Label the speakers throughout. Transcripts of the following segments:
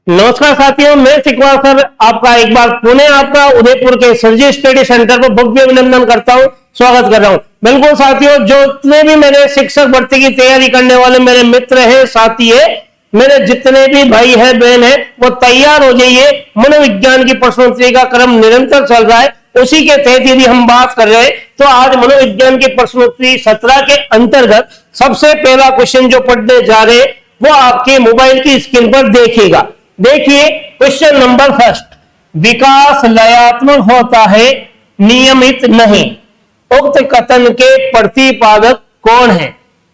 Speaker 1: नमस्कार साथियों, मैं सिकवा सर आपका एक बार पुनः आपका उदयपुर के सरजी स्टडी सेंटर पर भव्य अभिनंदन करता हूं, स्वागत कर रहा हूं। बिल्कुल साथियों, जितने भी मेरे शिक्षक भर्ती की तैयारी करने वाले मेरे मित्र हैं, साथी है, मेरे जितने भी भाई है बहन है, वो तैयार हो जाइए। मनोविज्ञान की प्रश्नोत्तरी का क्रम निरंतर चल रहा है, उसी के तहत यदि हम बात कर रहे हैं तो आज मनोविज्ञान की प्रश्नोत्तरी 17 के अंतर्गत सबसे पहला क्वेश्चन जो पढ़ने जा रहे हैं वो आपके मोबाइल की स्क्रीन पर देखिएगा। देखिए क्वेश्चन नंबर फर्स्ट, विकास लयात्मक होता है, नियमित नहीं। उक्त कथन के प्रतिपादक कौन है?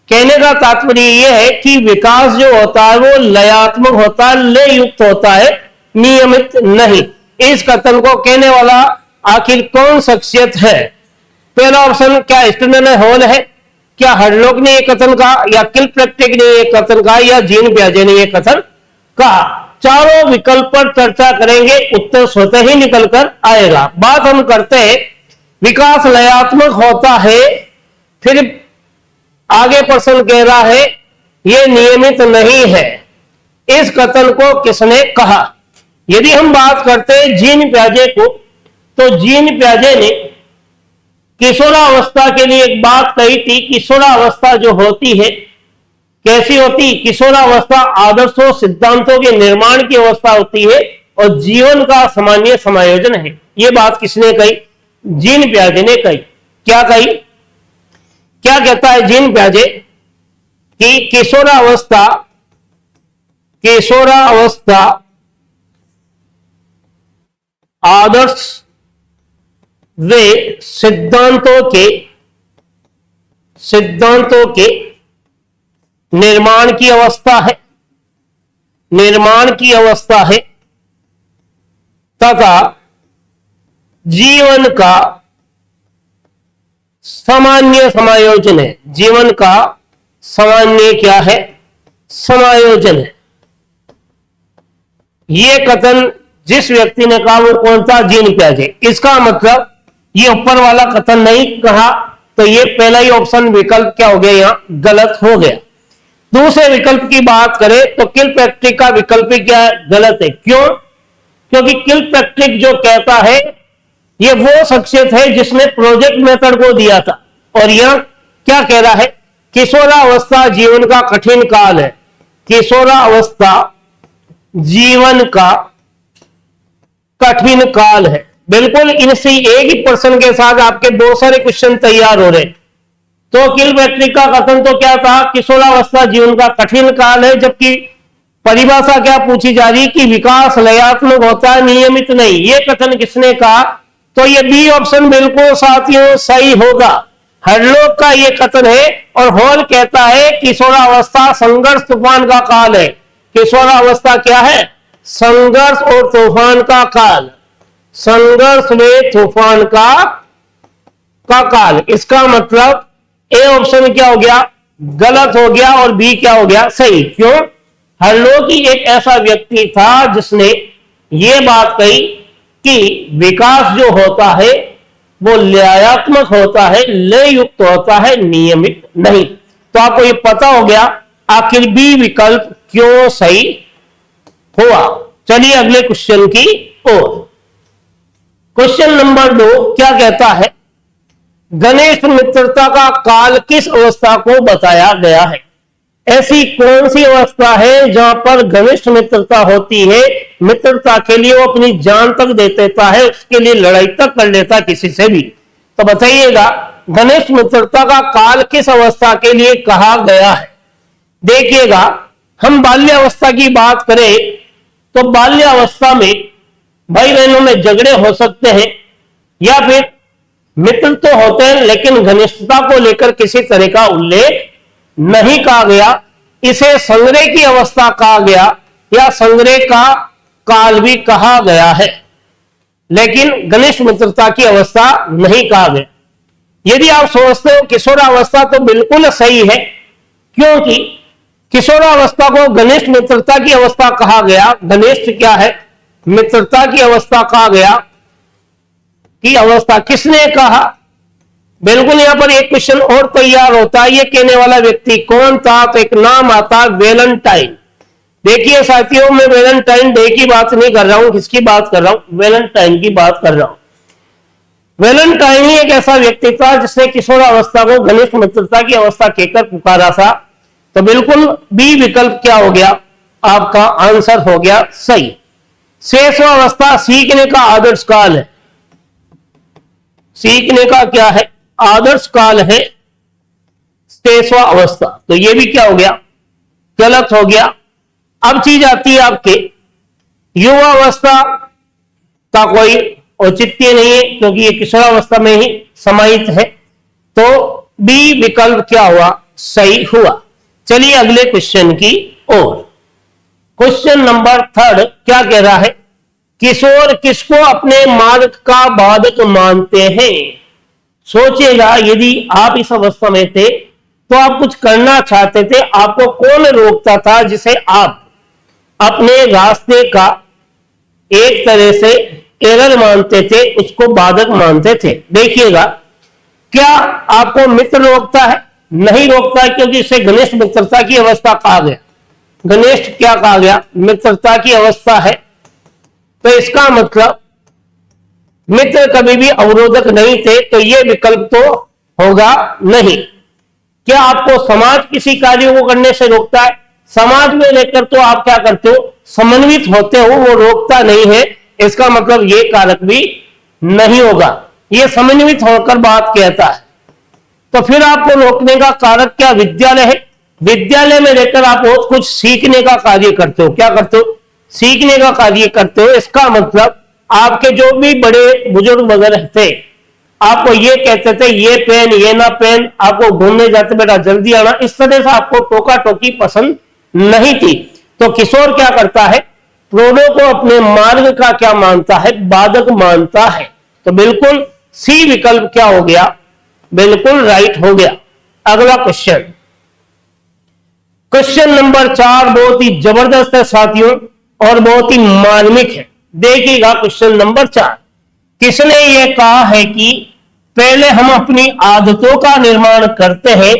Speaker 1: कहने का तात्पर्य यह है कि विकास जो होता है वो लयात्मक होता है, लय युक्त होता है, नियमित नहीं। इस कथन को कहने वाला आखिर कौन शख्सियत है? पहला ऑप्शन, क्या स्टैंडर्ड हॉल है, क्या हडलॉक ने यह कथन कहा, या किलपैट्रिक ने यह कथन कहा, या जीन पियाजे ने यह कथन कहा? चारों विकल्प पर चर्चा करेंगे, उत्तर स्वतः ही निकलकर आएगा। बात हम करते हैं, विकास लयात्मक होता है, फिर आगे प्रश्न कह रहा है यह नियमित नहीं है। इस कथन को किसने कहा? यदि हम बात करते हैं जीन पियाजे को, तो जीन पियाजे ने किशोरावस्था के लिए एक बात कही थी। किशोरावस्था जो होती है कैसी होती? किशोरावस्था आदर्शों सिद्धांतों के निर्माण की अवस्था होती है और जीवन का सामान्य समायोजन है। यह बात किसने कही? जीन पियाजे ने कही। क्या कही? क्या कहता है जीन पियाजे कि किशोरावस्था आदर्श वे सिद्धांतों के निर्माण की अवस्था है तथा जीवन का सामान्य समायोजन है। जीवन का सामान्य क्या है? समायोजन है। यह कथन जिस व्यक्ति ने कहा वो कौन था? जीन पियाजे। इसका मतलब ये ऊपर वाला कथन नहीं कहा, तो ये पहला ही ऑप्शन विकल्प क्या हो गया? यहां गलत हो गया। दूसरे विकल्प की बात करें तो किलपैट्रिक का विकल्प क्या है? गलत है। क्यों? क्योंकि किलपैट्रिक जो कहता है ये वो शख्सियत है जिसने प्रोजेक्ट मेथड को दिया था, और यह क्या कह रहा है? किशोरावस्था जीवन का कठिन काल है। किशोरावस्था जीवन का कठिन काल है। बिल्कुल इसी एक ही प्रश्न के साथ आपके बहुत सारे क्वेश्चन तैयार हो रहे। तो किलपैट्रिक का कथन तो क्या था? किशोरावस्था जीवन का कठिन काल है, जबकि परिभाषा क्या पूछी जा रही कि विकास लयात्मक होता है, नियमित नहीं। यह कथन किसने कहा? तो ये बी ऑप्शन बिल्कुल साथियों सही होगा। हडलॉक का यह कथन है, और हॉल कहता है किशोरावस्था संघर्ष तूफान का काल है। किशोरावस्था क्या है? संघर्ष और तूफान का काल। संघर्ष में तूफान का काल। इसका मतलब ए ऑप्शन क्या हो गया? गलत हो गया, और बी क्या हो गया? सही। क्यों? हडलॉक ही एक ऐसा व्यक्ति था जिसने यह बात कही कि विकास जो होता है वो लयात्मक होता है, लय युक्त होता है, नियमित नहीं। तो आपको ये पता हो गया आखिर बी विकल्प क्यों सही हुआ। चलिए अगले क्वेश्चन की ओर। क्वेश्चन नंबर 2 क्या कहता है? घनिष्ठ मित्रता का काल किस अवस्था को बताया गया है? ऐसी कौन सी अवस्था है जहां पर घनिष्ठ मित्रता होती है? मित्रता के लिए वो अपनी जान तक दे देता है, उसके लिए लड़ाई तक कर लेता किसी से भी। तो बताइएगा घनिष्ठ मित्रता का काल किस अवस्था के लिए कहा गया है? देखिएगा, हम बाल्यावस्था की बात करें तो बाल्यावस्था में भाई बहनों में झगड़े हो सकते हैं, या फिर मित्र तो होते हैं लेकिन घनिष्ठता को लेकर किसी तरह का उल्लेख नहीं कहा गया। इसे संग्रह की अवस्था कहा गया, या संग्रह का काल भी कहा गया है, लेकिन घनिष्ठ मित्रता की अवस्था नहीं कहा गया। यदि आप सोचते हो किशोरावस्था, तो बिल्कुल सही है, क्योंकि किशोरावस्था को घनिष्ठ मित्रता की अवस्था कहा गया। घनिष्ठ क्या है? मित्रता की अवस्था कहा गया। की अवस्था किसने कहा? बिल्कुल यहां पर एक क्वेश्चन और तैयार होता है, ये कहने वाला व्यक्ति कौन था? तो एक नाम आता है वैलेंटाइन। देखिए साथियों, मैं वैलेंटाइन डे की बात नहीं कर रहा हूं, किसकी बात कर रहा हूं? वैलेंटाइन की बात कर रहा हूं। वैलेंटाइन ही एक ऐसा व्यक्ति था जिसने किशोरावस्था को घनिष्ठ मित्रता की अवस्था कहकर पुकारा था। तो बिल्कुल बी विकल्प क्या हो गया? आपका आंसर हो गया सही। शेषवावस्था सीखने का आदर्श काल है। सीखने का क्या है? आदर्श काल है शेषवा अवस्था। तो ये भी क्या हो गया? गलत हो गया। अब चीज आती है आपके युवावस्था का कोई औचित्य नहीं है, क्योंकि ये किशोरावस्था में ही समाहित है। तो बी विकल्प क्या हुआ? सही हुआ। चलिए अगले क्वेश्चन की ओर। क्वेश्चन नंबर 3 क्या कह रहा है? किशोर किसको अपने मार्ग का बाधक मानते हैं? सोचिएगा, यदि आप इस अवस्था में थे तो आप कुछ करना चाहते थे, आपको कौन रोकता था जिसे आप अपने रास्ते का एक तरह से एरर मानते थे, उसको बाधक मानते थे? देखिएगा, क्या आपको मित्र रोकता है? नहीं रोकता है, क्योंकि इसे घनिष्ठ मित्रता की अवस्था कहा गया। घनिष्ठ क्या कहा गया? मित्रता की अवस्था है। तो इसका मतलब मित्र कभी भी अवरोधक नहीं थे, तो यह विकल्प तो होगा नहीं। क्या आपको समाज किसी कार्यों को करने से रोकता है? समाज में रहकर तो आप क्या करते हो? समन्वित होते हो, वो रोकता नहीं है। इसका मतलब ये कारक भी नहीं होगा। ये समन्वित होकर बात कहता है। तो फिर आपको रोकने का कारक क्या विद्यालय है? विद्यालय में रहकर आप बहुत कुछ सीखने का कार्य करते हो। क्या करते हो? सीखने का कार्य करते हो। इसका मतलब आपके जो भी बड़े बुजुर्ग वगैरह थे, आपको ये कहते थे ये पेन ये ना पेन, आपको घूमने जाते बेटा जल्दी आना, इस तरह से आपको टोका टोकी पसंद नहीं थी। तो किशोर क्या करता है? प्रोडो को अपने मार्ग का क्या मानता है? बाधक मानता है। तो बिल्कुल सी विकल्प क्या हो गया? बिल्कुल राइट हो गया। अगला क्वेश्चन, क्वेश्चन नंबर 4 बहुत ही जबरदस्त है साथियों और बहुत ही मार्मिक है। देखिएगा क्वेश्चन नंबर 4, किसने यह कहा है कि पहले हम अपनी आदतों का निर्माण करते हैं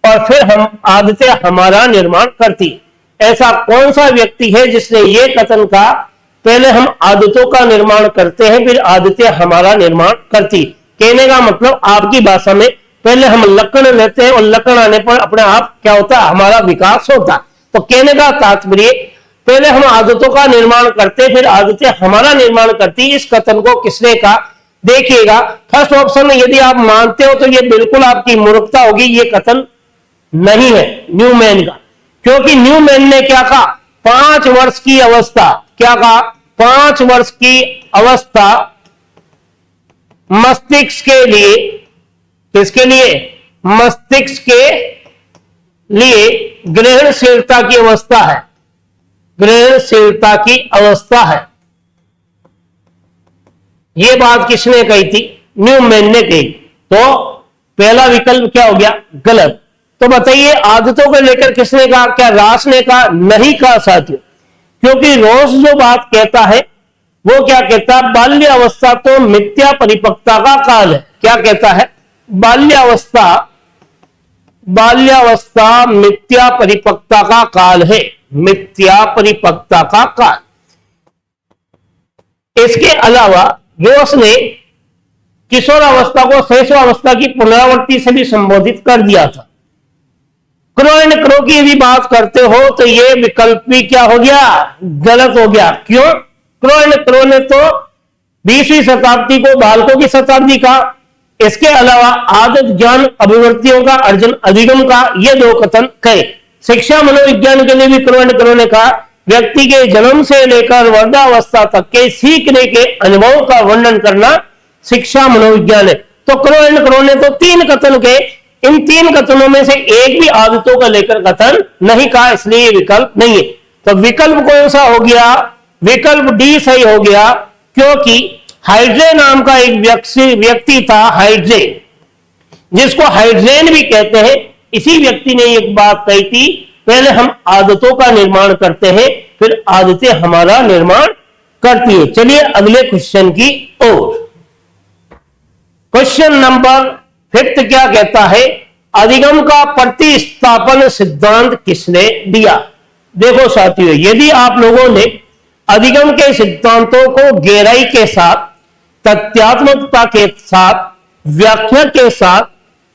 Speaker 1: और फिर हम आदतें हमारा निर्माण करती? ऐसा कौन सा व्यक्ति है जिसने यह कथन कहा, पहले हम आदतों का निर्माण करते हैं फिर आदतें हमारा निर्माण करती? कहने का मतलब आपकी भाषा में पहले हम लक्षण लेते हैं और लक्षण आने पर अपने आप क्या होता है? हमारा विकास होता। तो कहने का तात्पर्य पहले हम आदतों का निर्माण करते फिर आदतें हमारा निर्माण करती, इस कथन को किसने कहा? देखिएगा, फर्स्ट ऑप्शन में यदि आप मानते हो तो ये बिल्कुल आपकी मूर्खता होगी। ये कथन नहीं है न्यूमैन का, क्योंकि न्यूमैन ने क्या कहा? 5 वर्ष की अवस्था, क्या कहा? 5 वर्ष की अवस्था मस्तिष्क के लिए, किसके लिए? मस्तिष्क के लिए ग्रहणशीलता की अवस्था है। ग्रहणशीलता की अवस्था है। यह बात किसने कही थी? न्यूमैन ने कही। तो पहला विकल्प क्या हो गया? गलत। तो बताइए आदतों को लेकर किसने कहा? क्या रॉस ने कहा? नहीं कहा साथियों, क्योंकि रॉस जो बात कहता है वो क्या कहता है? बाल्यावस्था तो मिथ्या परिपक्वता का काल है। क्या कहता है? बाल्यावस्था मिथ्या परिपक्वता का काल है। मिथ्या परिपक्वता का काल। इसके अलावा रोस ने किशोरावस्था को शैशवावस्था की पुनरावृत्ति से भी संबोधित कर दिया था। क्रो एंड क्रो की यदि बात करते हो तो यह विकल्प भी क्या हो गया? गलत हो गया। क्यों? क्रो एंड क्रो ने तो 20वीं शताब्दी को बालकों की शताब्दी का, इसके अलावा आदत ज्ञान अभिवृत्तियों का अर्जन अधिगम का, ये 2 कथन कहे। शिक्षा मनोविज्ञान के लिए भी क्रो एंड क्रो ने कहा व्यक्ति के जन्म से लेकर वृद्धावस्था तक के सीखने के अनुभव का वर्णन करना शिक्षा मनोविज्ञान है। तो क्रो एंड क्रो ने तो 3 कथन कहे, इन 3 कथनों में से एक भी आदतों को लेकर कथन नहीं कहा, इसलिए विकल्प नहीं है। तो विकल्प कौन सा हो गया? विकल्प डी सही हो गया, क्योंकि हाइड्रे नाम का एक व्यक्ति था, हाइड्रे, जिसको हाइड्रेन भी कहते हैं। इसी व्यक्ति ने एक बात कही थी, पहले हम आदतों का निर्माण करते हैं फिर आदतें हमारा निर्माण करती है। चलिए अगले क्वेश्चन की ओर। क्वेश्चन नंबर 5 क्या कहता है? अधिगम का प्रतिस्थापन सिद्धांत किसने दिया? देखो साथियों, यदि आप लोगों ने अधिगम के सिद्धांतों को गहराई के साथ, तथ्यात्मकता के साथ, व्याख्या के साथ,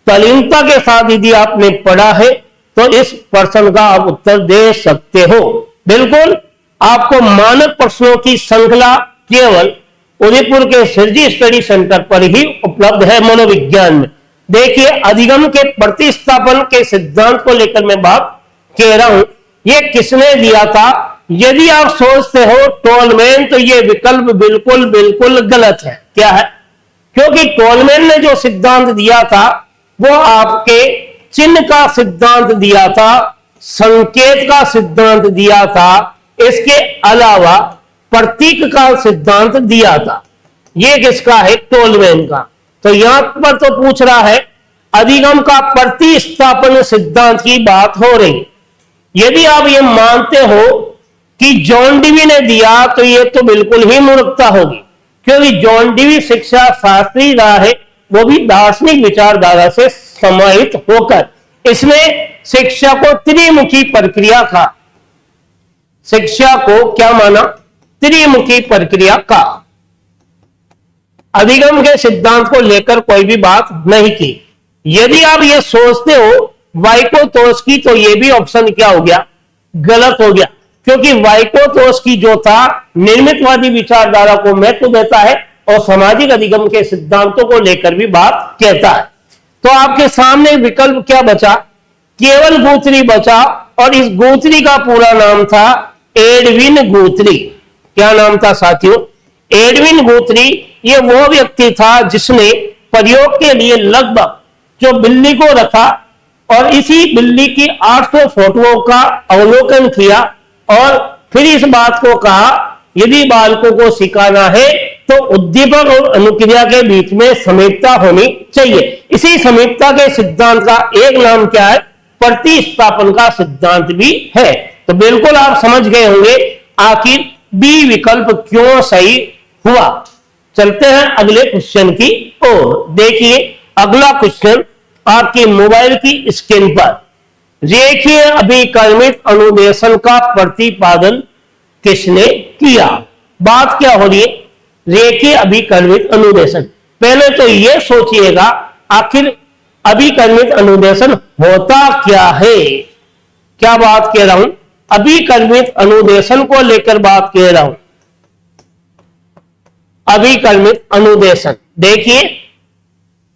Speaker 1: तल्लीनता के साथ यदि आपने पढ़ा है तो इस प्रश्न का आप उत्तर दे सकते हो। बिल्कुल आपको मानक प्रश्नों की श्रृंखला केवल उदयपुर के सिरजी स्टडी सेंटर पर ही उपलब्ध है मनोविज्ञान में। देखिए, अधिगम के प्रतिस्थापन के सिद्धांत को लेकर मैं बात कह रहा हूं, ये किसने दिया था? यदि आप सोचते हो टोलमैन, तो ये विकल्प बिल्कुल बिल्कुल गलत है। क्या है? क्योंकि टोलमैन ने जो सिद्धांत दिया था वो आपके चिन्ह का सिद्धांत दिया था, संकेत का सिद्धांत दिया था, इसके अलावा प्रतीक का सिद्धांत दिया था। ये किसका है? टोलमैन का। तो यहां पर तो पूछ रहा है अधिगम का प्रतिस्थापन सिद्धांत की बात हो रही। यदि आप ये मानते हो कि जॉन डीवी ने दिया तो ये तो बिल्कुल ही मूर्खता होगी, क्योंकि जॉन डीवी शिक्षा शास्त्री रहा है, वो भी दार्शनिक विचारधारा से समाहित होकर। इसने शिक्षा को त्रिमुखी प्रक्रिया का, शिक्षा को क्या माना? त्रिमुखी प्रक्रिया का। अधिगम के सिद्धांत को लेकर कोई भी बात नहीं की। यदि आप ये सोचते हो वाइकोतोस्की, तो ये भी ऑप्शन क्या हो गया? गलत हो गया, क्योंकि वाइकोतोस्की जो था निर्मितवादी विचारधारा को महत्व देता है और सामाजिक अधिगम के सिद्धांतों को लेकर भी बात कहता है। तो आपके सामने विकल्प क्या बचा? केवल गुथरी बचा, और इस गुथरी का पूरा नाम था एडविन गुथरी। क्या नाम था साथियों? एडविन गुथरी। ये वो व्यक्ति था जिसने प्रयोग के लिए लगभग जो बिल्ली को रखा और इसी बिल्ली की 800 फोटोओं का अवलोकन किया और फिर इस बात को कहा यदि बालकों को सिखाना है तो उद्दीपक और अनुक्रिया के बीच में समीपता होनी चाहिए। इसी समीपता के सिद्धांत का एक नाम क्या है? प्रतिस्थापन का सिद्धांत भी है। तो बिल्कुल आप समझ गए होंगे आखिर बी विकल्प क्यों सही हुआ। चलते हैं अगले क्वेश्चन की ओर। देखिए, अगला क्वेश्चन आपकी मोबाइल की स्क्रीन पर। रेखीय अभिकर्मित अनुदेशन का प्रतिपादन किसने किया? बात क्या हो रही है? रेखीय अभिकर्मित अनुदेशन। पहले तो यह सोचिएगा आखिर अभिकर्मित अनुदेशन होता क्या है? क्या बात कह रहा हूं? अभिकर्मित अनुदेशन को लेकर बात कह रहा हूं। अभिकर्मित अनुदेशन, देखिए,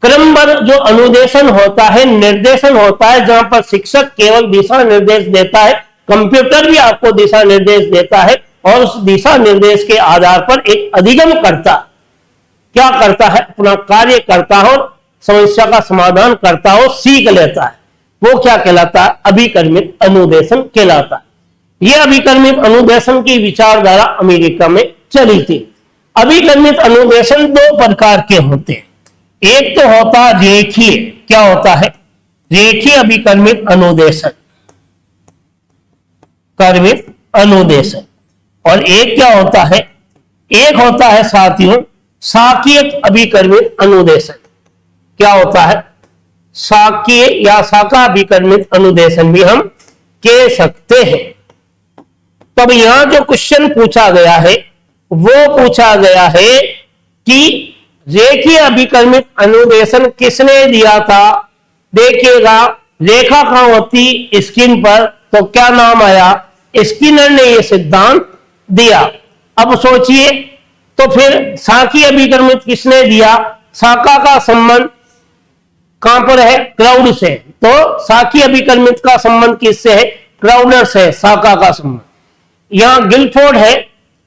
Speaker 1: क्रमबद्ध जो अनुदेशन होता है, निर्देशन होता है, जहां पर शिक्षक केवल दिशा निर्देश देता है, कंप्यूटर भी आपको दिशा निर्देश देता है और उस दिशा निर्देश के आधार पर एक अधिगम करता क्या करता है? अपना कार्य करता हो, समस्या का समाधान करता हो, सीख लेता है। वो क्या कहलाता है? अभिकर्मित अनुदेशन कहलाता है। यह अभिकर्मित अनुदेशन की विचारधारा अमेरिका में चली थी। अभिकर्मित अनुदेशन दो प्रकार के होते हैं। एक तो होता है रेखीय। क्या होता है? रेखीय अभिकर्मित अनुदेशन, कर्मित अनुदेशन। और एक क्या होता है? एक होता है साथियों शाकीय अभिकर्मित अनुदेशन। क्या होता है? शाकीय या शाखा अभिकर्मित अनुदेशन भी हम कह सकते हैं। तब यहां जो क्वेश्चन पूछा गया है वो पूछा गया है कि रेखीय अभिकर्मित अनुदेशन किसने दिया था? देखिएगा, रेखा कहां होती? स्क्रीन पर। तो क्या नाम आया? स्किनर ने यह सिद्धांत दिया। अब सोचिए, तो फिर शाकीय अभिकर्मित किसने दिया? शाखा का संबंध कहां पर है? क्राउड से। तो शाकीय अभिकर्मित का संबंध किससे है? क्राउडर से, शाखा का संबंध। यहां गिलफोर्ड है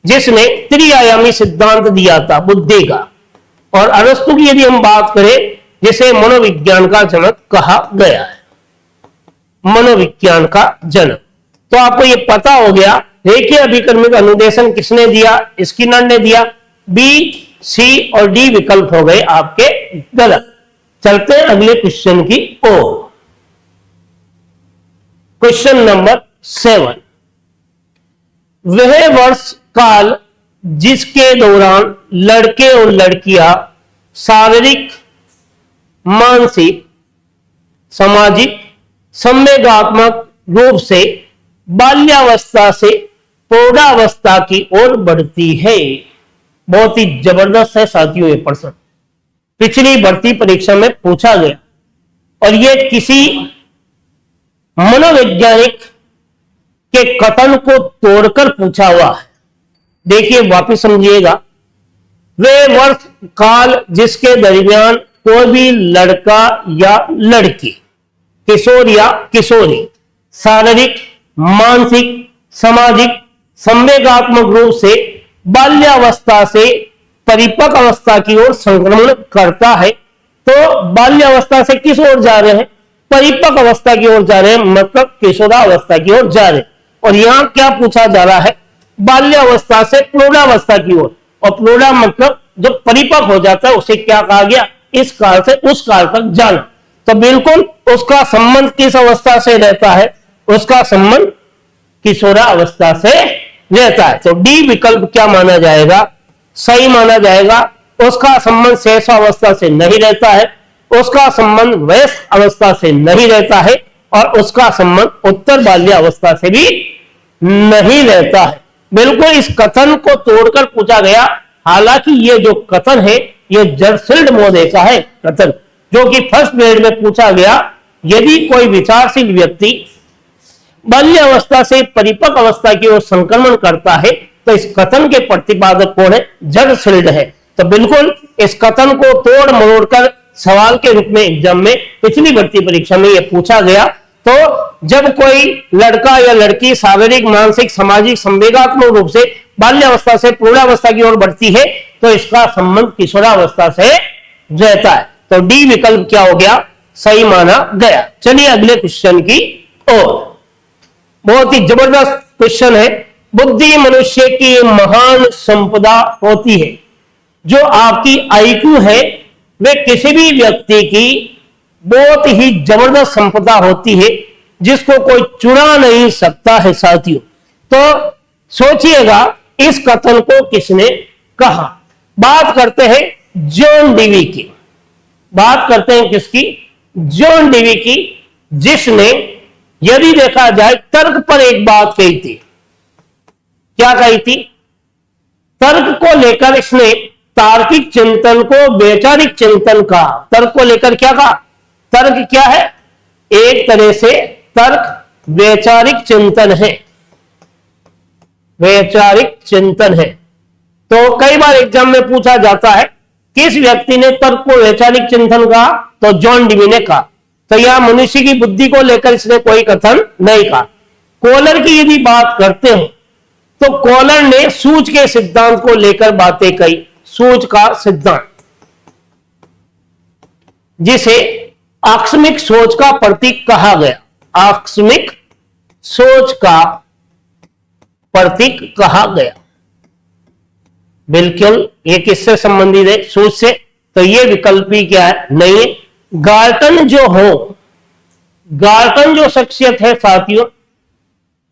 Speaker 1: जिसने त्रिआयामी सिद्धांत दिया था बुद्धि का। और अरस्तु की यदि हम बात करें, जिसे मनोविज्ञान का जनक कहा गया है, मनोविज्ञान का जनक। तो आपको यह पता हो गया रेखीय अभिकर्मित अनुदेशन किसने दिया? स्किनर ने दिया। बी, सी और डी विकल्प हो गए आपके गलत। चलते हैं अगले क्वेश्चन की ओर। Question number 7। वह वर्ष काल जिसके दौरान लड़के और लड़कियां शारीरिक, मानसिक, सामाजिक, संवेगात्मक रूप से बाल्यावस्था से प्रौढ़ावस्था की ओर बढ़ती है। बहुत ही जबरदस्त है साथियों ये प्रश्न, पिछली भर्ती परीक्षा में पूछा गया और ये किसी मनोवैज्ञानिक के कथन को तोड़कर पूछा हुआ है। देखिए वापिस समझिएगा, वे वर्ष काल जिसके दरमियान कोई भी लड़का या लड़की, किशोर या किशोरी शारीरिक, मानसिक, सामाजिक, संवेगात्मक रूप से बाल्यावस्था से परिपक्व अवस्था की ओर संक्रमण करता है, तो बाल्यावस्था से किस ओर जा रहे हैं? परिपक्व अवस्था की ओर जा रहे हैं, मतलब किशोरावस्था की ओर जा रहे हैं। और यहां क्या पूछा जा रहा है? बाल्यावस्था से प्रौढ़ावस्था की ओर, और प्रौढ़ा मतलब जो परिपक्व हो जाता है उसे क्या कहा गया? इस काल से उस काल तक जाना। तो बिल्कुल उसका संबंध किस अवस्था से रहता है? उसका संबंध किशोरावस्था से रहता है। तो डी विकल्प क्या माना जाएगा? सही माना जाएगा। उसका संबंध शैशवावस्था से नहीं रहता है, उसका संबंध वयस्क अवस्था से नहीं रहता है, और उसका संबंध उत्तर बाल्यावस्था से भी नहीं रहता है। बिल्कुल इस कथन को तोड़कर पूछा गया। हालांकि ये जो कथन है ये जर्सिल्ड महोदय का है कथन, जो कि फर्स्ट ग्रेड में पूछा गया। यदि कोई विचारशील व्यक्ति बाल्यावस्था से परिपक्व अवस्था की ओर संक्रमण करता है तो इस कथन के प्रतिपादक कौन है? जर्सिल्ड है। तो बिल्कुल इस कथन को तोड़ मरोड़कर सवाल के रूप में एग्जाम में पिछली भर्ती परीक्षा में यह पूछा गया। तो जब कोई लड़का या लड़की शारीरिक, मानसिक, सामाजिक, संवेगात्मक रूप से बाल्यावस्था से प्रौढ़ावस्था की ओर बढ़ती है तो इसका संबंध किशोरावस्था से रहता है। तो डी विकल्प क्या हो गया? सही माना गया। चलिए अगले क्वेश्चन की ओर। बहुत ही जबरदस्त क्वेश्चन है। बुद्धि मनुष्य की महान संपदा होती है। जो आपकी आईक्यू है वे किसी भी व्यक्ति की बहुत ही जबरदस्त संपदा होती है, जिसको कोई चुरा नहीं सकता है साथियों। तो सोचिएगा इस कथन को किसने कहा? बात करते हैं जॉन डीवी की। बात करते हैं किसकी? जॉन डीवी की, जिसने यदि देखा जाए तर्क पर एक बात कही थी। क्या कही थी? तर्क को लेकर इसने तार्किक चिंतन को वैचारिक चिंतन कहा। तर्क को लेकर क्या कहा? तर्क क्या है? एक तरह से तर्क वैचारिक चिंतन है। वैचारिक चिंतन है। तो कई बार एग्जाम में पूछा जाता है किस व्यक्ति ने तर्क को वैचारिक चिंतन कहा? तो जॉन डीवी ने कहा। तो यह मनुष्य की बुद्धि को लेकर इसने कोई कथन नहीं कहा। कोलर की यदि बात करते हैं तो कोलर ने सूझ के सिद्धांत को लेकर बातें कही। सूझ का सिद्धांत, जिसे आकस्मिक सोच का प्रतीक कहा गया। आकस्मिक सोच का प्रतीक कहा गया। बिल्कुल ये किससे संबंधित है? सूझ से। तो ये विकल्प ही क्या है? नहीं है। गार्टन जो हो, गार्टन जो शख्सियत है साथियों,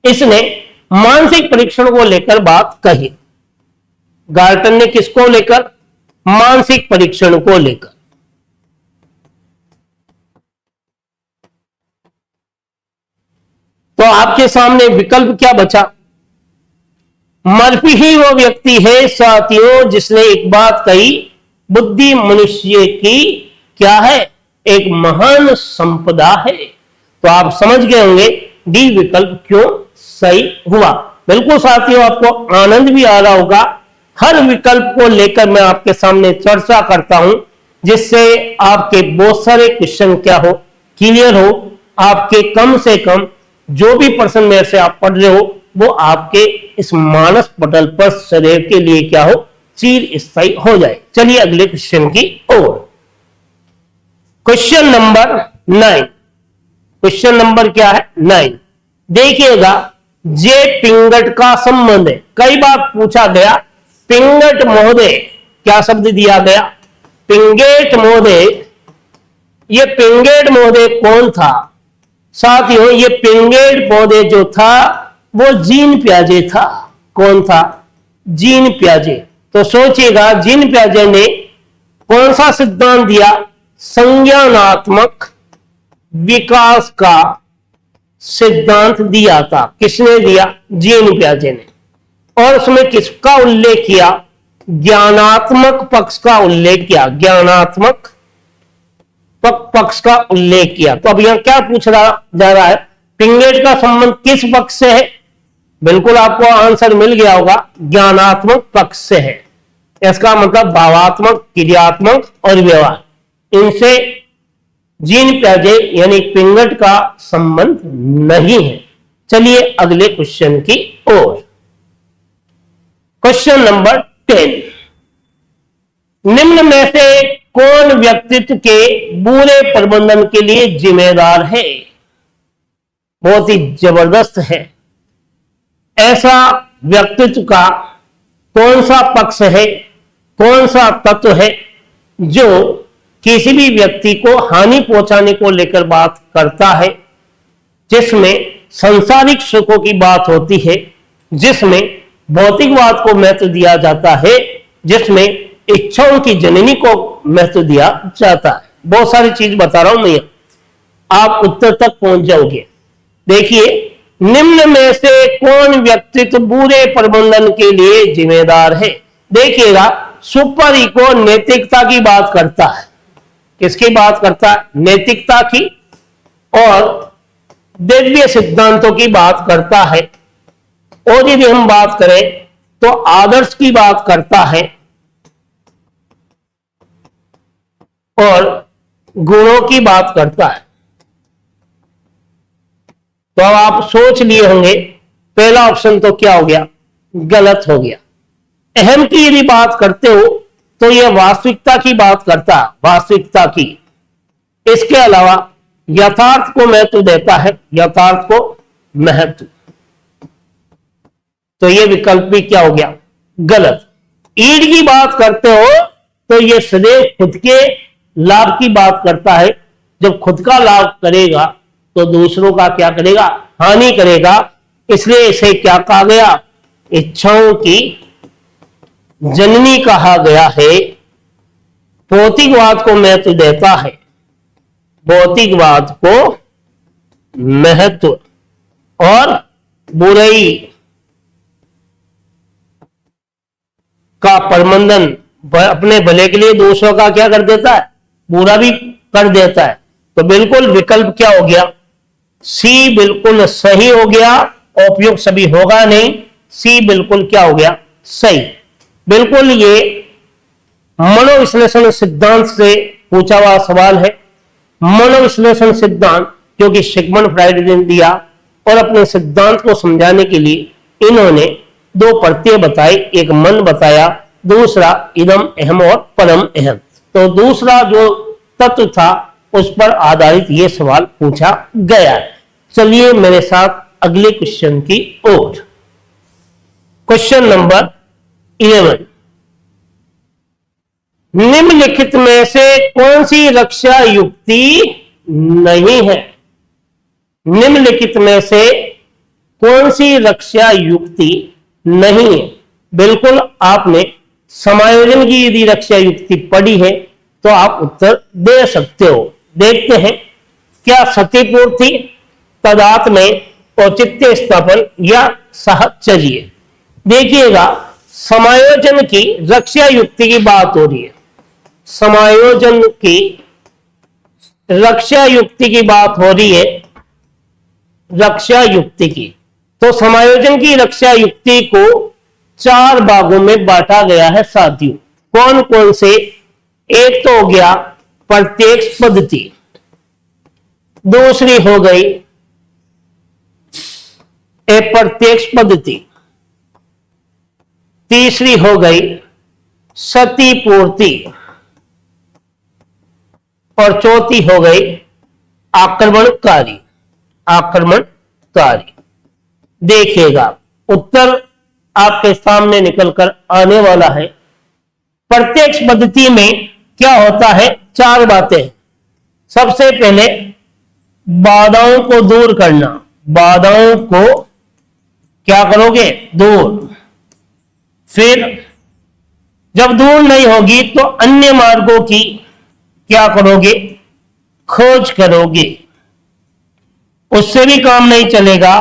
Speaker 1: इसने मानसिक परीक्षण को लेकर बात कही। गार्टन ने किसको लेकर? मानसिक परीक्षण को लेकर। तो आपके सामने विकल्प क्या बचा? मर्फी ही वो व्यक्ति है साथियों जिसने एक बात कही, बुद्धि मनुष्य की क्या है? एक महान संपदा है। तो आप समझ गए होंगे डी विकल्प क्यों सही हुआ। बिल्कुल साथियों, आपको आनंद भी आ रहा होगा। हर विकल्प को लेकर मैं आपके सामने चर्चा करता हूं, जिससे आपके बहुत सारे क्वेश्चन क्या हो? क्लियर हो। आपके कम से कम जो भी प्रश्न मेरे से आप पढ़ रहे हो वो आपके इस मानस पटल पर सदैव के लिए क्या हो? चिर स्थायी हो जाए। चलिए अगले क्वेश्चन की ओर। Question number 9। क्वेश्चन नंबर क्या है? 9। देखिएगा, जे पिंगट का संबंध है। कई बार पूछा गया पिंगट महोदय, क्या शब्द दिया गया? पिंगेट महोदय। ये पिंगेट महोदय कौन था साथियों? ये पिंगेट महोदय जो था वो जीन पियाजे था। कौन था? जीन पियाजे। तो सोचिएगा जीन पियाजे ने कौन सा सिद्धांत दिया? संज्ञानात्मक विकास का सिद्धांत दिया था। किसने दिया? जीन पियाजे ने। और उसमें किसका उल्लेख किया? ज्ञानात्मक पक्ष का उल्लेख किया, ज्ञानात्मक पक्ष का उल्लेख किया। तो अब यहां क्या पूछ रहा जा रहा है? पिंगेट का संबंध किस पक्ष से है? बिल्कुल आपको आंसर मिल गया होगा, ज्ञानात्मक पक्ष से है। इसका मतलब भावात्मक, क्रियात्मक और व्यवहार, इनसे जीन पियाजे यानी पिंगट का संबंध नहीं है। चलिए अगले क्वेश्चन की ओर। क्वेश्चन नंबर 10, निम्न में से कौन व्यक्तित्व के बुरे प्रबंधन के लिए जिम्मेदार है? बहुत ही जबरदस्त है। ऐसा व्यक्तित्व का कौन सा पक्ष है, कौन सा तत्व है जो किसी भी व्यक्ति को हानि पहुंचाने को लेकर बात करता है, जिसमें सांसारिक सुखों की बात होती है, जिसमें भौतिकवाद को महत्व दिया जाता है, जिसमें इच्छाओं की जननी को महत्व दिया जाता है। बहुत सारी चीज बता रहा हूं मैं, आप उत्तर तक पहुंच जाओगे। देखिए, निम्न में से कौन व्यक्तित्व बुरे प्रबंधन के लिए जिम्मेदार है? देखिएगा, सुपर इको नैतिकता की बात करता है। किसकी बात करता है? नैतिकता की। और दिव्य सिद्धांतों की बात करता है। और यदि हम बात करें तो आदर्श की बात करता है और गुणों की बात करता है। तो अब आप सोच लिए होंगे, पहला ऑप्शन तो क्या हो गया? गलत हो गया। अहम की यदि बात करते हो तो यह वास्तविकता की बात करता है, वास्तविकता की। इसके अलावा यथार्थ को महत्व देता है, यथार्थ को महत्व। तो यह विकल्प भी क्या हो गया? गलत। ईड की बात करते हो तो यह सदैव खुद के लाभ की बात करता है। जब खुद का लाभ करेगा तो दूसरों का क्या करेगा? हानि करेगा। इसलिए इसे क्या कहा गया? इच्छाओं की जननी कहा गया है। भौतिकवाद को महत्व देता है, भौतिकवाद को महत्व, और बुराई का प्रबंधन अपने भले के लिए दूसरों का क्या कर देता है? बुरा भी कर देता है। तो बिल्कुल विकल्प क्या हो गया? सी बिल्कुल सही हो गया। उपयुक्त सभी होगा नहीं, सी बिल्कुल क्या हो गया? सही। बिल्कुल ये मनोविश्लेषण सिद्धांत से पूछा हुआ सवाल है। मनोविश्लेषण सिद्धांत जो कि सिगमंड फ्राइड ने दिया, और अपने सिद्धांत को समझाने के लिए इन्होंने दो प्रत्यय बताए, एक मन बताया, दूसरा इदम अहम और परम अहम। तो दूसरा जो तत्व था उस पर आधारित यह सवाल पूछा गया। चलिए मेरे साथ अगले क्वेश्चन की ओर। क्वेश्चन नंबर 11, निम्नलिखित में से कौन सी रक्षा युक्ति नहीं है? निम्नलिखित में से कौन सी रक्षा युक्ति नहीं है? बिल्कुल आपने समायोजन की यदि रक्षा युक्ति पढ़ी है तो आप उत्तर दे सकते हो। देखते हैं, क्या सतीपूर्ति, तदात्म्य, औचित्य स्थापन या साहचर्य? देखिएगा, समायोजन की रक्षा युक्ति की बात हो रही है। समायोजन की रक्षा युक्ति की बात हो रही है, रक्षा युक्ति की। तो समायोजन की रक्षा युक्ति को 4 भागों में बांटा गया है साथियों। कौन कौन से? एक तो हो गया प्रत्यक्ष पद्धति, दूसरी हो गई अप्रत्यक्ष पद्धति, तीसरी हो गई सती पूर्ति, और चौथी हो गई आक्रमणकारी। आक्रमणकारी। देखिएगा, उत्तर आपके सामने निकलकर आने वाला है। प्रत्यक्ष पद्धति में क्या होता है? 4 बातें। सबसे पहले बाधाओं को दूर करना। बाधाओं को क्या करोगे? दूर। फिर जब दूर नहीं होगी तो अन्य मार्गों की क्या करोगे? खोज करोगे। उससे भी काम नहीं चलेगा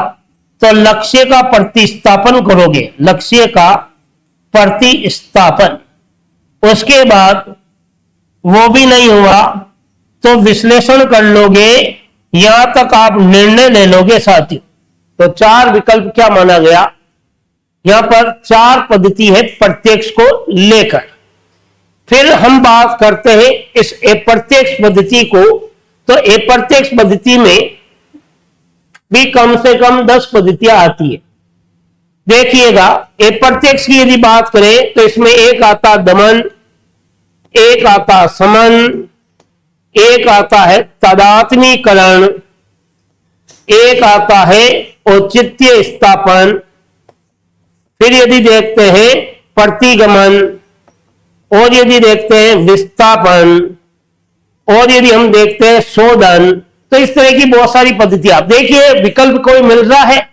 Speaker 1: तो लक्ष्य का प्रतिस्थापन करोगे, लक्ष्य का प्रतिस्थापन। उसके बाद वो भी नहीं हुआ तो विश्लेषण कर लोगे, यहां तक आप निर्णय ले लोगे साथियों। तो चार विकल्प क्या माना गया, यहां पर चार पद्धति है प्रत्यक्ष को लेकर। फिर हम बात करते हैं इस अप्रत्यक्ष पद्धति को, तो अप्रत्यक्ष पद्धति में भी कम से कम 10 पद्धतियां आती है। देखिएगा, अप्रत्यक्ष की यदि बात करें तो इसमें एक आता दमन, एक आता समन, एक आता है तादात्म्यकरण, एक आता है औचित्य स्थापन, फिर यदि देखते हैं प्रतिगमन, और यदि देखते हैं विस्थापन, और यदि हम देखते हैं शोधन। तो इस तरह की बहुत सारी पद्धतियां आप देखिए, विकल्प कोई मिल रहा है,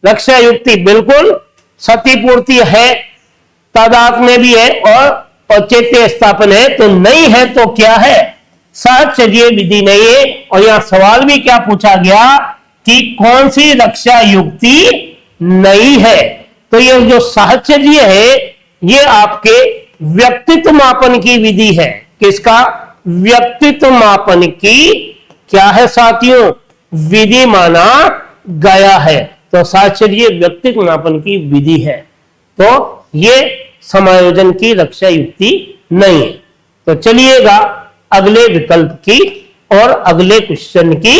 Speaker 1: लक्ष्य युक्ति बिल्कुल, क्षतिपूर्ति है, तादात्म्य भी है और औचित्य स्थापन है। तो नहीं है तो क्या है, सहचर्य विधि नहीं है। और यहां सवाल भी क्या पूछा गया कि कौन सी रक्षा युक्ति नहीं है। तो ये जो साहचर्य है ये आपके व्यक्तित्व मापन की विधि है। किसका, व्यक्तित्व मापन की क्या है साथियों, विधि माना गया है। तो साहचर्य व्यक्तित्व मापन की विधि है, तो ये समायोजन की रक्षा युक्ति नहीं है। तो चलिएगा अगले विकल्प की और अगले क्वेश्चन की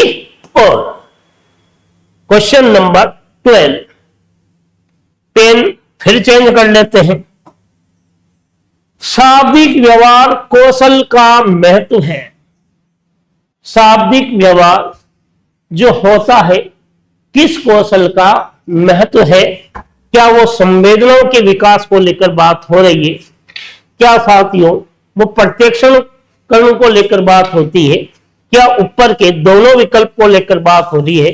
Speaker 1: ओर। क्वेश्चन नंबर 12, पेन फिर चेंज कर लेते हैं। शाब्दिक व्यवहार कौशल का महत्व है। शाब्दिक व्यवहार जो होता है किस कौशल का महत्व है, क्या वो संवेदनाओं के विकास को लेकर बात हो रही है, क्या साथियों वो प्रत्यक्षण कर्ण को लेकर बात होती है, क्या ऊपर के दोनों विकल्प को लेकर बात हो रही है।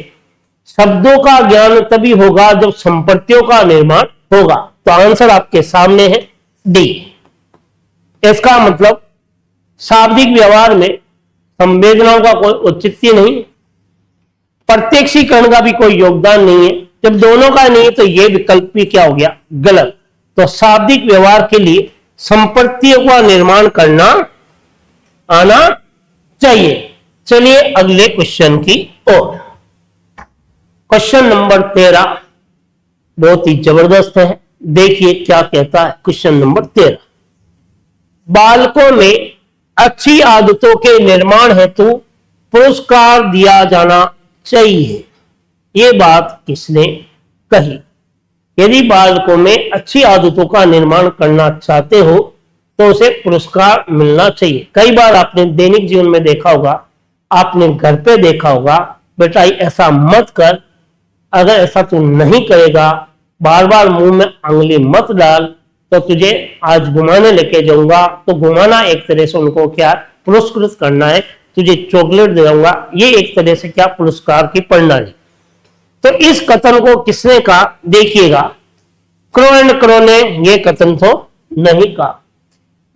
Speaker 1: शब्दों का ज्ञान तभी होगा जब संपत्तियों का निर्माण होगा। तो आंसर आपके सामने है डी। इसका मतलब शाब्दिक व्यवहार में संवेदनाओं का कोई औचित्य नहीं, प्रत्यक्षीकरण का भी कोई योगदान नहीं है। जब दोनों का नहीं तो यह विकल्प भी क्या हो गया, गलत। तो शाब्दिक व्यवहार के लिए संपत्तियों का निर्माण करना आना चाहिए। चलिए अगले क्वेश्चन की ओर। क्वेश्चन नंबर 13 बहुत ही जबरदस्त है, देखिए क्या कहता है क्वेश्चन नंबर 13। बालकों में अच्छी आदतों के निर्माण हेतु पुरस्कार दिया जाना चाहिए। यह बात किसने कही। यदि बालकों में अच्छी आदतों का निर्माण करना चाहते हो तो उसे पुरस्कार मिलना चाहिए। कई बार आपने दैनिक जीवन में देखा होगा, आपने घर पे देखा होगा, बेटा ऐसा मत कर, अगर ऐसा तू नहीं करेगा, बार बार मुंह में अंगुली मत डाल, तो तुझे आज घुमाने लेके जाऊंगा। तो घुमाना एक तरह से उनको क्या पुरस्कृत करना है, तुझे चॉकलेट दे दूंगा, ये एक तरह से क्या पुरस्कार की प्रणाली। तो इस कथन को किसने कहा, देखिएगा क्रो एंड क्रो ने यह कथन तो नहीं कहा,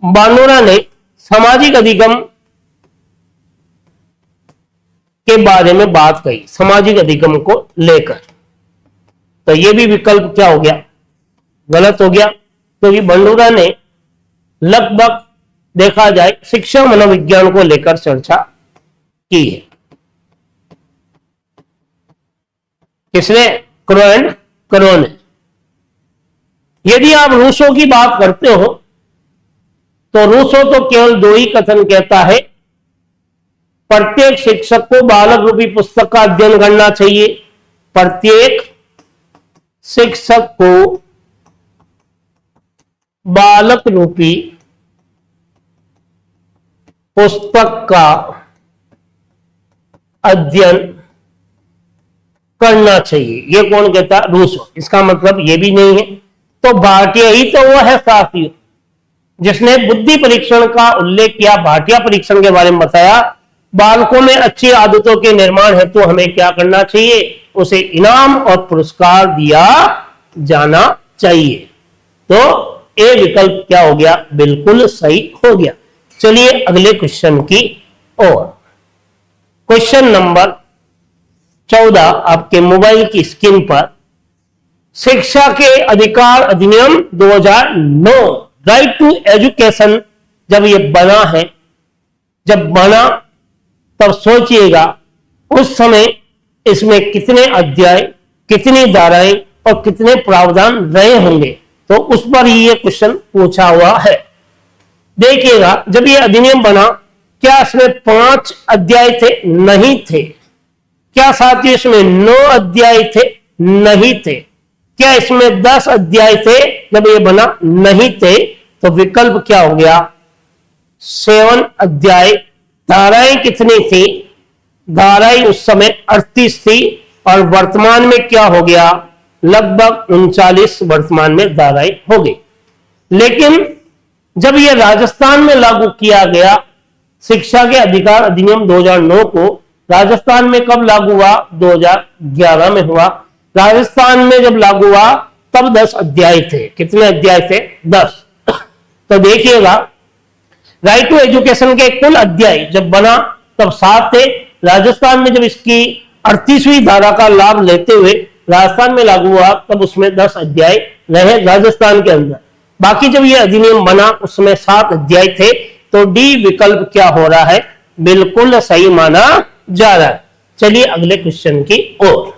Speaker 1: बानोरा ने सामाजिक अधिगम के बारे में बात कही, सामाजिक अधिगम को लेकर। तो यह भी विकल्प क्या हो गया, गलत हो गया, क्योंकि तो बंडूरा ने लगभग देखा जाए शिक्षा मनोविज्ञान को लेकर चर्चा की है। किसने, क्रो एंड क्रो ने। यदि आप रूसो की बात करते हो तो रूसो तो केवल दो ही कथन कहता है, प्रत्येक शिक्षक को बालक रूपी पुस्तक का अध्ययन करना चाहिए। प्रत्येक शिक्षक को बालक रूपी पुस्तक का अध्ययन करना चाहिए। यह कौन कहता, रूसो। इसका मतलब यह भी नहीं है। तो भाटिया ही तो वह है साथियों जिसने बुद्धि परीक्षण का उल्लेख किया, भाटिया परीक्षण के बारे में बताया। बालकों में अच्छी आदतों के निर्माण हेतु तो हमें क्या करना चाहिए, उसे इनाम और पुरस्कार दिया जाना चाहिए। तो ए विकल्प क्या हो गया, बिल्कुल सही हो गया। चलिए अगले क्वेश्चन की ओर। क्वेश्चन नंबर 14 आपके मोबाइल की स्क्रीन पर शिक्षा के अधिकार अधिनियम 2009 राइट टू एजुकेशन जब ये बना है, जब बना तब सोचिएगा उस समय इसमें कितने अध्याय, कितनी धाराएं और कितने प्रावधान रहे होंगे, तो उस पर ही ये क्वेश्चन पूछा हुआ है। देखिएगा जब ये अधिनियम बना क्या इसमें 5 अध्याय थे? नहीं थे। क्या साथियों इसमें 9 अध्याय थे? नहीं थे। क्या इसमें 10 अध्याय थे जब ये बना? नहीं थे। तो विकल्प क्या हो गया? 7 अध्याय। धाराएं कितनी थी? धाराएं उस समय 38 थी और वर्तमान में क्या हो गया? लगभग 39 वर्तमान में धाराएं हो गई। लेकिन जब यह राजस्थान में लागू किया गया, शिक्षा के अधिकार अधिनियम 2009 को राजस्थान में कब लागू हुआ? 2011 में हुआ। राजस्थान में जब लागू हुआ तब 10 अध्याय थे। कितने अध्याय थे? 10। तो देखिएगा राइट टू एजुकेशन के कुल अध्याय जब बना तब 7 थे। राजस्थान में जब इसकी 38वीं धारा का लाभ लेते हुए राजस्थान में लागू हुआ तब उसमें 10 अध्याय रहे राजस्थान के अंदर। बाकी जब यह अधिनियम बना उसमें 7 अध्याय थे। तो डी विकल्प क्या हो रहा है? बिल्कुल सही माना जा रहा है। चलिए अगले क्वेश्चन की ओर।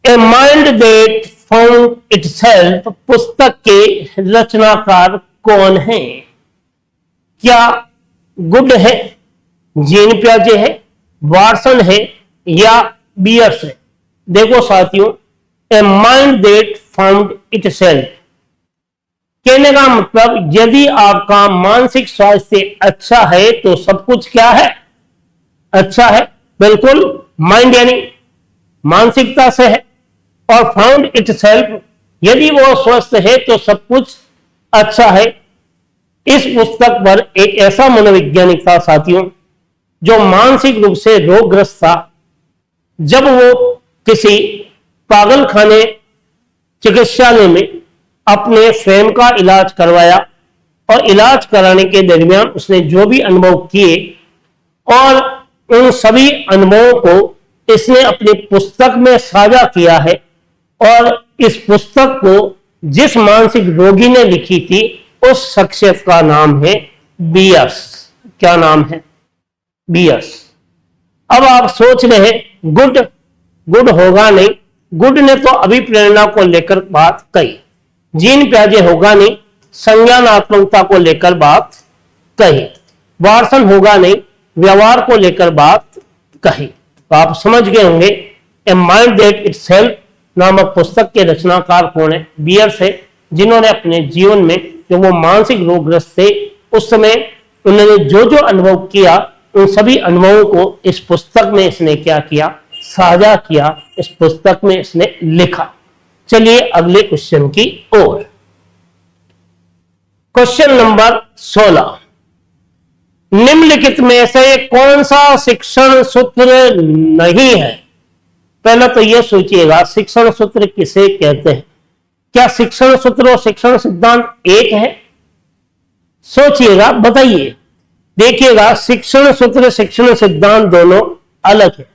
Speaker 1: A mind that found itself पुस्तक के रचनाकार कौन है? क्या गुड है, जीन प्याजे है, वाटसन है या बियर्स है? देखो साथियों, ए माइंड दैट फाउंड इटसेल्फ कहने का मतलब यदि आपका मानसिक स्वास्थ्य अच्छा है तो सब कुछ क्या है? अच्छा है। बिल्कुल, माइंड यानी मानसिकता से है, और फाउंड इटसेल्फ यदि वो स्वस्थ है तो सब कुछ अच्छा है। इस पुस्तक पर एक ऐसा मनोवैज्ञानिक था साथियों जो मानसिक रूप से रोगग्रस्त था। जब वो किसी पागल खाने चिकित्सालय में अपने स्वयं का इलाज करवाया और इलाज कराने के दरमियान उसने जो भी अनुभव किए और उन सभी अनुभवों को इसने अपनी पुस्तक में साझा किया है। और इस पुस्तक को जिस मानसिक रोगी ने लिखी थी उस शख्सियत का नाम है बियर्स। क्या नाम है? बियर्स। अब आप सोच रहे हैं गुड होगा नहीं। गुड ने तो अभिप्रेरणा को लेकर बात कही, जीन प्याजे होगा नहीं, संज्ञानात्मकता को लेकर बात कही, वाटसन होगा नहीं, व्यवहार को लेकर बात कही। तो आप समझ गए होंगे ए माइंड दैट इटसेल्फ नामक पुस्तक के रचनाकार कौन है? बियर्स है, जिन्होंने अपने जीवन में जो वो मानसिक रोगग्रस्त थे उस समय उन्होंने जो जो अनुभव किया उन सभी अनुभवों को इस पुस्तक में इसने क्या किया? साझा किया। इस पुस्तक में इसने लिखा। चलिए अगले क्वेश्चन की ओर। क्वेश्चन नंबर 16, निम्नलिखित में से कौन सा शिक्षण सूत्र नहीं है? पहला तो यह सोचिएगा शिक्षण सूत्र किसे कहते हैं? क्या शिक्षण सूत्र और शिक्षण सिद्धांत एक है? सोचिएगा, बताइए। देखिएगा शिक्षण सूत्र शिक्षण सिद्धांत दोनों अलग है।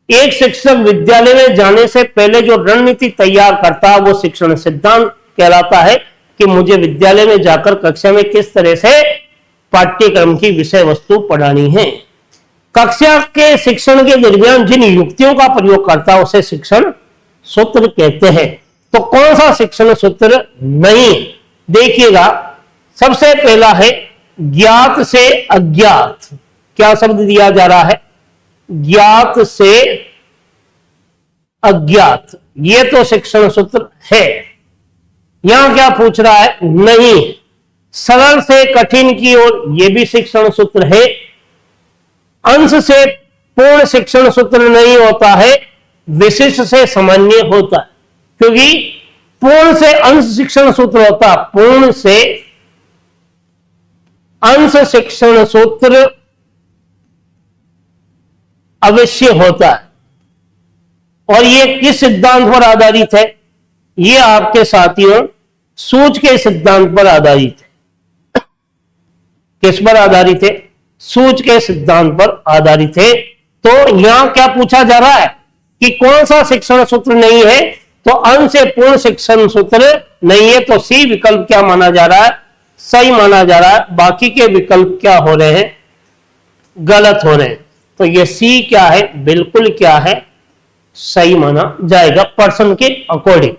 Speaker 1: एक शिक्षक विद्यालय में जाने से पहले जो रणनीति तैयार करता है वो शिक्षण सिद्धांत कहलाता है कि मुझे विद्यालय में जाकर कक्षा में किस तरह से पाठ्यक्रम की विषय वस्तु पढ़ानी है। कक्षा के शिक्षण के दरमियान जिन युक्तियों का प्रयोग करता है उसे शिक्षण सूत्र कहते हैं। तो कौन सा शिक्षण सूत्र नहीं? देखिएगा सबसे पहला है ज्ञात से अज्ञात। क्या शब्द दिया जा रहा है? ज्ञात से अज्ञात। ये तो शिक्षण सूत्र है। यहां क्या पूछ रहा है? नहीं। सरल से कठिन की ओर, यह भी शिक्षण सूत्र है। अंश से पूर्ण शिक्षण सूत्र नहीं होता है, विशिष्ट से सामान्य होता है। क्योंकि पूर्ण से अंश शिक्षण सूत्र होता, पूर्ण से अंश शिक्षण सूत्र अवश्य होता है। और यह किस सिद्धांत पर आधारित है? यह आपके साथियों सूझ के सिद्धांत पर आधारित है। किस पर आधारित है? सूझ के सिद्धांत पर आधारित है। तो यहां क्या पूछा जा रहा है कि कौन सा शिक्षण सूत्र नहीं है, तो अन से पूर्ण शिक्षण सूत्र नहीं है, तो सी विकल्प क्या माना जा रहा है, सही माना जा रहा है। बाकी के विकल्प क्या हो रहे हैं, गलत हो रहे हैं। तो ये सी क्या है, बिल्कुल क्या है, सही माना जाएगा पर्सन के अकॉर्डिंग।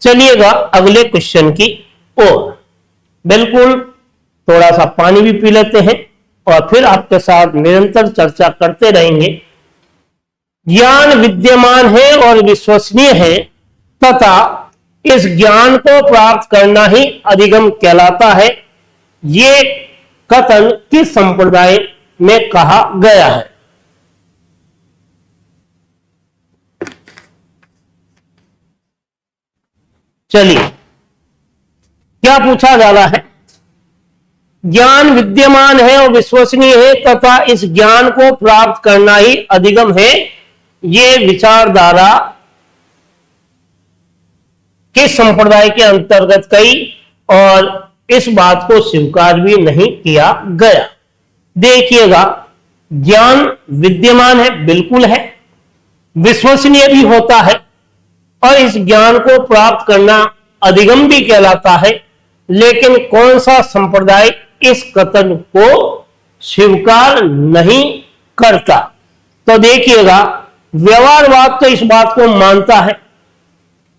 Speaker 1: चलिएगा अगले क्वेश्चन की ओर। बिल्कुल थोड़ा सा पानी भी पी लेते हैं और फिर आपके साथ निरंतर चर्चा करते रहेंगे। ज्ञान विद्यमान है और विश्वसनीय है तथा इस ज्ञान को प्राप्त करना ही अधिगम कहलाता है, ये कथन किस संप्रदाय में कहा गया है। चलिए क्या पूछा जा रहा है, ज्ञान विद्यमान है और विश्वसनीय है तथा इस ज्ञान को प्राप्त करना ही अधिगम है, ये विचारधारा किस संप्रदाय के अंतर्गत कही और इस बात को स्वीकार भी नहीं किया गया। देखिएगा, ज्ञान विद्यमान है, बिल्कुल है, विश्वसनीय भी होता है और इस ज्ञान को प्राप्त करना अधिगम भी कहलाता है, लेकिन कौन सा संप्रदाय इस कथन को स्वीकार नहीं करता। तो देखिएगा, व्यवहारवाद तो इस बात को मानता है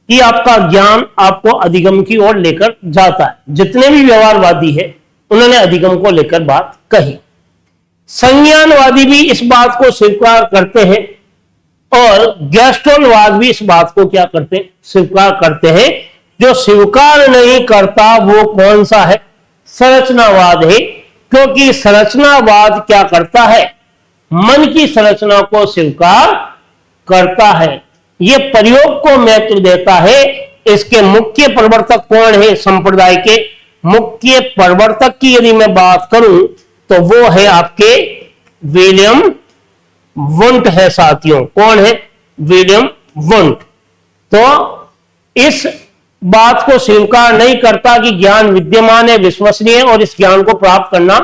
Speaker 1: कि आपका ज्ञान आपको अधिगम की ओर लेकर जाता है। जितने भी व्यवहारवादी है उन्होंने अधिगम को लेकर बात कही। संज्ञानवादी भी इस बात को स्वीकार करते हैं और गेस्टोलवाद भी इस बात को क्या करते हैं, स्वीकार करते हैं। जो स्वीकार नहीं करता वो कौन सा है, संरचनावाद है, क्योंकि संरचनावाद क्या करता है, मन की संरचना को स्वीकार करता है, ये प्रयोग को महत्व देता है। इसके मुख्य प्रवर्तक कौन है, संप्रदाय के मुख्य प्रवर्तक की यदि मैं बात करूं तो वो है आपके विलियम वुंट है साथियों। कौन है, विलियम वुंट। तो इस बात को स्वीकार नहीं करता कि ज्ञान विद्यमान है, विश्वसनीय है और इस ज्ञान को प्राप्त करना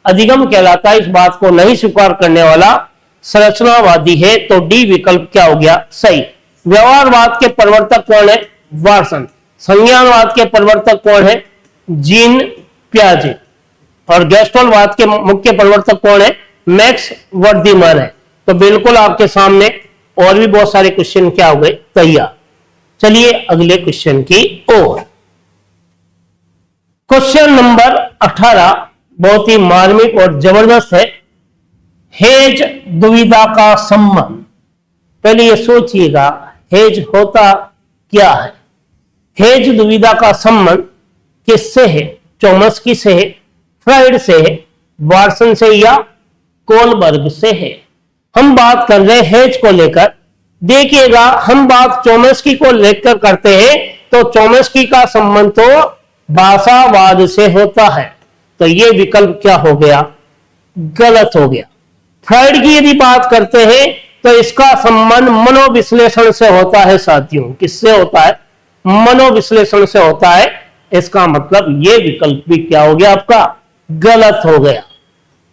Speaker 1: अधिगम कहलाता है, इस बात को नहीं स्वीकार करने वाला संरचनावादी है। तो डी विकल्प क्या हो गया, सही। व्यवहारवाद के प्रवर्तक कौन है, वाटसन। संज्ञानवाद के प्रवर्तक कौन है, जीन पियाजे। और गेस्टोलवाद के मुख्य प्रवर्तक कौन है, मैक्स वर्दीमन है। तो बिल्कुल आपके सामने और भी बहुत सारे क्वेश्चन क्या हो गए, तैयार। चलिए अगले क्वेश्चन की ओर। क्वेश्चन नंबर 18 बहुत ही मार्मिक और जबरदस्त है। हेज दुविधा का संबंध। पहले ये सोचिएगा, हेज होता क्या है। हेज दुविधा का संबंध किससे है, चॉम्स्की से है, फ्राइड से है, वाटसन से या कोलबर्ग से है। हम बात कर रहे हैं हेज को लेकर। देखिएगा, हम बात चॉम्स्की को लेकर करते हैं तो चॉम्स्की का संबंध तो भाषावाद से होता है, तो ये विकल्प क्या हो गया, गलत हो गया। फ्राइड की यदि बात करते हैं तो इसका संबंध मनोविश्लेषण से होता है साथियों। किससे होता है, मनोविश्लेषण से होता है। इसका मतलब ये विकल्प भी क्या हो गया, आपका गलत हो गया।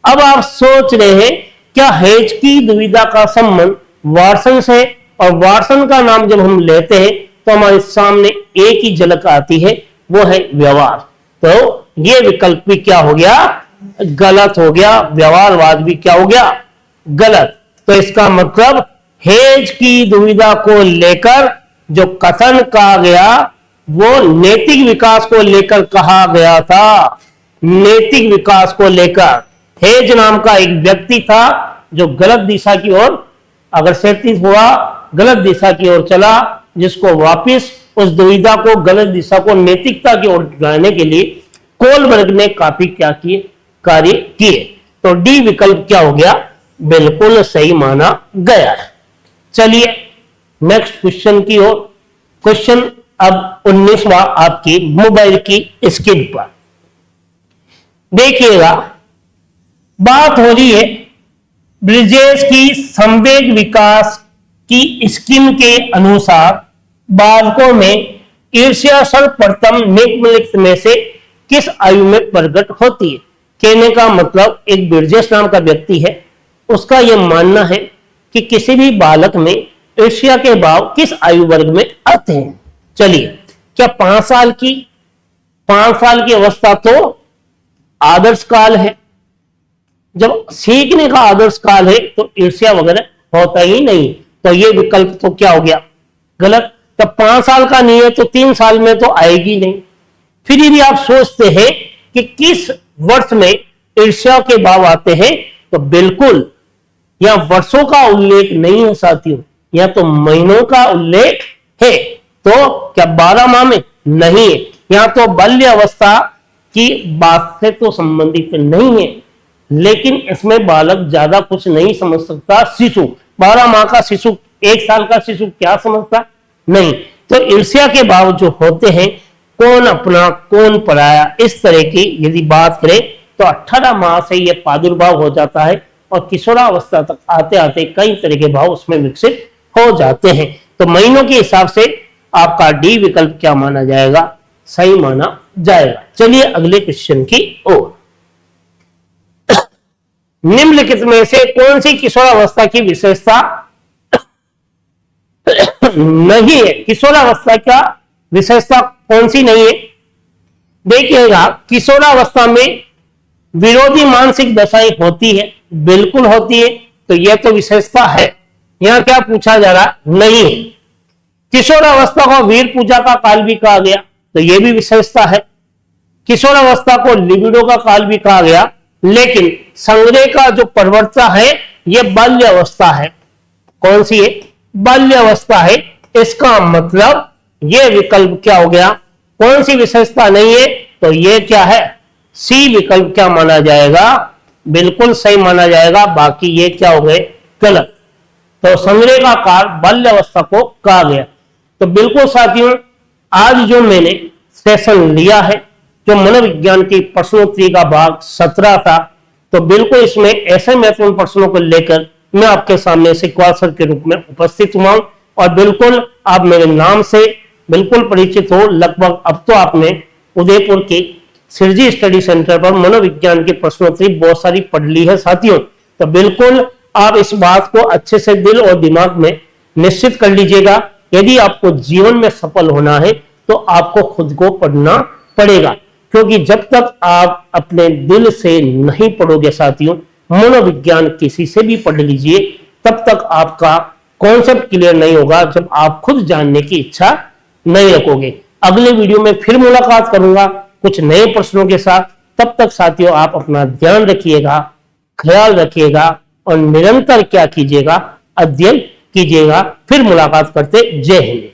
Speaker 1: अब आप सोच रहे हैं क्या हेज की दुविधा का संबंध वाटसन से, और वाटसन का नाम जब हम लेते हैं तो हमारे सामने एक ही झलक आती है, वो है व्यवहार। तो ये विकल्प भी क्या हो गया, गलत हो गया। व्यवहारवाद भी क्या हो गया, गलत। तो इसका मतलब हेज की दुविधा को लेकर जो कथन कहा गया वो नैतिक विकास को लेकर कहा गया था। नैतिक विकास को लेकर हेज नाम का एक व्यक्ति था जो गलत दिशा की ओर अग्रसर हुआ, गलत दिशा की ओर चला, जिसको वापस उस दुविधा को, गलत दिशा को नैतिकता की ओर लाने के लिए कोलबर्ग ने काफी क्या किए, कार्य किए। तो डी विकल्प क्या हो गया, बिल्कुल सही माना गया है। चलिए नेक्स्ट क्वेश्चन की ओर। क्वेश्चन अब 19वां आपकी मोबाइल की स्क्रीन पर देखिएगा। बात हो रही है ब्रिजेश की संवेग विकास की स्कीम के अनुसार बालकों में ईर्ष्या सर्वप्रथम निम्नलिखित में से किस आयु में प्रकट होती है। कहने का मतलब एक ब्रिजेश नाम का व्यक्ति है, उसका यह मानना है कि किसी भी बालक में ईर्ष्या के भाव किस आयु वर्ग में आते हैं। चलिए, क्या 5 साल की अवस्था तो आदर्श काल है, जब सीखने का आदर्श काल है तो ईर्ष्या वगैरह होता ही नहीं, तो ये विकल्प तो क्या हो गया, गलत। तब 5 साल का नहीं है तो 3 साल में तो आएगी नहीं। फिर भी आप सोचते हैं कि किस वर्ष में ईर्ष्या के भाव आते हैं, तो बिल्कुल यहां वर्षों का उल्लेख नहीं है साथियों, यहां तो महीनों का उल्लेख है। तो क्या 12 माह में नहीं है, यहां तो बाल्य अवस्था की बात से तो संबंधित नहीं है, लेकिन इसमें बालक ज्यादा कुछ नहीं समझ सकता। शिशु 12 माह का शिशु, 1 साल का शिशु क्या समझता, नहीं। तो ईर्ष्या के भाव जो होते हैं, कौन अपना कौन पराया, इस तरह की यदि बात करें तो 18 माह से यह प्रादुर्भाव हो जाता है और किशोरावस्था तक आते आते कई तरह के भाव उसमें विकसित हो जाते हैं। तो महीनों के हिसाब से आपका डी विकल्प क्या माना जाएगा, सही माना जाएगा। चलिए अगले क्वेश्चन की ओर। निम्नलिखित में से कौन सी किशोरावस्था की विशेषता नहीं है, किशोरावस्था का विशेषता कौन सी नहीं है। देखिएगा, किशोरावस्था में विरोधी मानसिक दशाएं होती है, बिल्कुल होती है, तो यह तो विशेषता है। यहां क्या पूछा जा रहा, नहीं है। किशोरावस्था को वीर पूजा का काल भी कहा गया, तो यह भी विशेषता है। किशोरावस्था को लिबिडो का काल भी कहा गया, लेकिन संग्रह का जो प्रवर्ता है यह बाल्य अवस्था है। कौन सी है, बाल्य अवस्था है। इसका मतलब यह विकल्प क्या हो गया, कौन सी विशेषता नहीं है, तो यह क्या है, सी विकल्प क्या माना जाएगा, बिल्कुल सही माना जाएगा। बाकी ये क्या हो गए, गलत। तो संग्रह का काल बाल्य अवस्था को कहा गया। तो बिल्कुल साथियों, आज जो मैंने सेशन लिया है, जो मनोविज्ञान की प्रश्नोत्तरी का भाग 17 था, तो बिल्कुल इसमें ऐसे महत्वपूर्ण प्रश्नों को लेकर मैं आपके सामने सिक्वासर के रूप में उपस्थित हुआ हूं। और बिल्कुल आप मेरे नाम से बिल्कुल परिचित हो। लगभग अब तो आपने उदयपुर के सिरजी स्टडी सेंटर पर मनोविज्ञान की प्रश्नोत्तरी बहुत सारी पढ़ ली है साथियों। तो बिल्कुल आप इस बात को अच्छे से दिल और दिमाग में निश्चित कर लीजिएगा, यदि आपको जीवन में सफल होना है तो आपको खुद को पढ़ना पड़ेगा। क्योंकि जब तक आप अपने दिल से नहीं पढ़ोगे साथियों, मनोविज्ञान किसी से भी पढ़ लीजिए, तब तक आपका कॉन्सेप्ट क्लियर नहीं होगा, जब आप खुद जानने की इच्छा नहीं रखोगे। अगले वीडियो में फिर मुलाकात करूंगा कुछ नए प्रश्नों के साथ। तब तक साथियों आप अपना ध्यान रखिएगा, ख्याल रखिएगा और निरंतर क्या कीजिएगा, अध्ययन कीजिएगा। फिर मुलाकात करते, जय हिंद।